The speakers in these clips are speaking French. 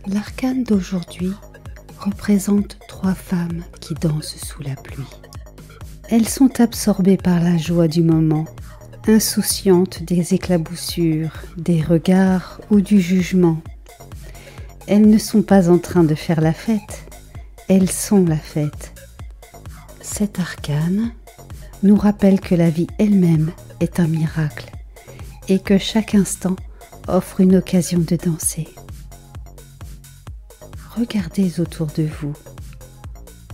L'arcane d'aujourd'hui représente 3 femmes qui dansent sous la pluie. Elles sont absorbées par la joie du moment, insouciantes des éclaboussures, des regards ou du jugement. Elles ne sont pas en train de faire la fête, elles sont la fête. Cet arcane nous rappelle que la vie elle-même est un miracle et que chaque instant offre une occasion de danser. Regardez autour de vous.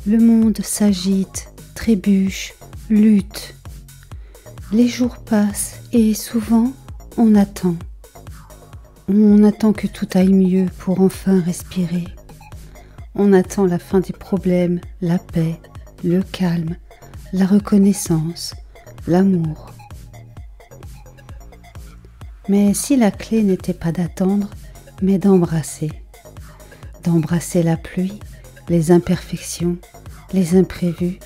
Le monde s'agite, trébuche, lutte. Les jours passent et souvent on attend. On attend que tout aille mieux pour enfin respirer. On attend la fin des problèmes, la paix, le calme, la reconnaissance, l'amour. Mais si la clé n'était pas d'attendre, mais d'embrasser la pluie, les imperfections, les imprévus.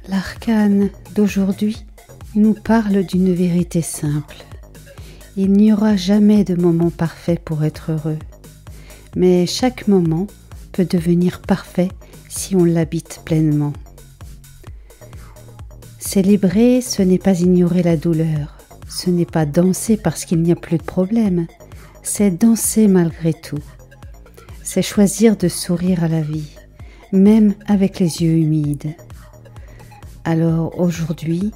L'arcane d'aujourd'hui nous parle d'une vérité simple. Il n'y aura jamais de moment parfait pour être heureux, mais chaque moment peut devenir parfait si on l'habite pleinement. Célébrer, ce n'est pas ignorer la douleur, ce n'est pas danser parce qu'il n'y a plus de problème, c'est danser malgré tout. C'est choisir de sourire à la vie, même avec les yeux humides. Alors aujourd'hui,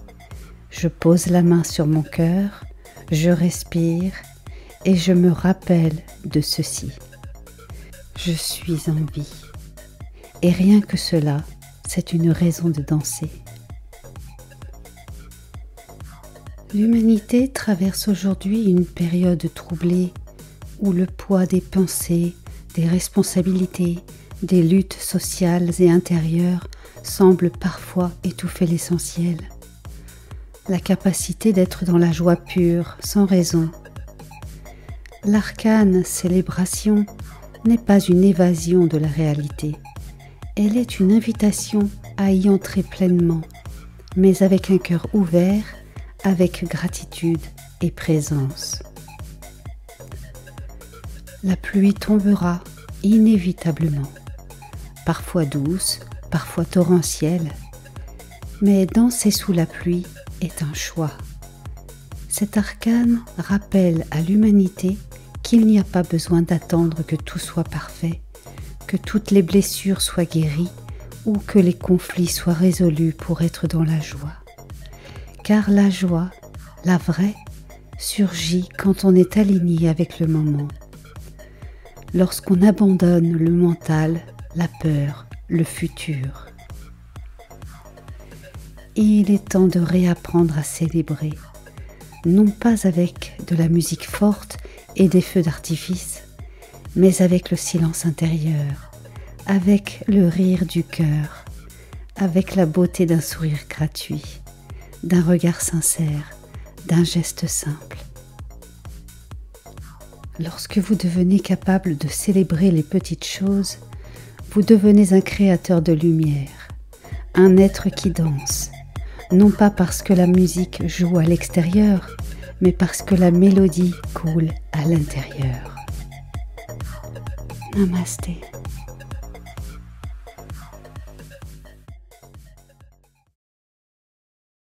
je pose la main sur mon cœur, je respire et je me rappelle de ceci. Je suis en vie. Et rien que cela, c'est une raison de danser. L'humanité traverse aujourd'hui une période troublée où le poids des pensées, des responsabilités, des luttes sociales et intérieures semble parfois étouffer l'essentiel. La capacité d'être dans la joie pure, sans raison. L'arcane célébration n'est pas une évasion de la réalité. Elle est une invitation à y entrer pleinement, mais avec un cœur ouvert, avec gratitude et présence. La pluie tombera inévitablement, parfois douce, parfois torrentielle, mais danser sous la pluie est un choix. Cet arcane rappelle à l'humanité qu'il n'y a pas besoin d'attendre que tout soit parfait, que toutes les blessures soient guéries ou que les conflits soient résolus pour être dans la joie. Car la joie, la vraie, surgit quand on est aligné avec le moment. Lorsqu'on abandonne le mental, la peur, le futur. Il est temps de réapprendre à célébrer, non pas avec de la musique forte et des feux d'artifice, mais avec le silence intérieur, avec le rire du cœur, avec la beauté d'un sourire gratuit, d'un regard sincère, d'un geste simple. Lorsque vous devenez capable de célébrer les petites choses, vous devenez un créateur de lumière, un être qui danse, non pas parce que la musique joue à l'extérieur, mais parce que la mélodie coule à l'intérieur. Namasté.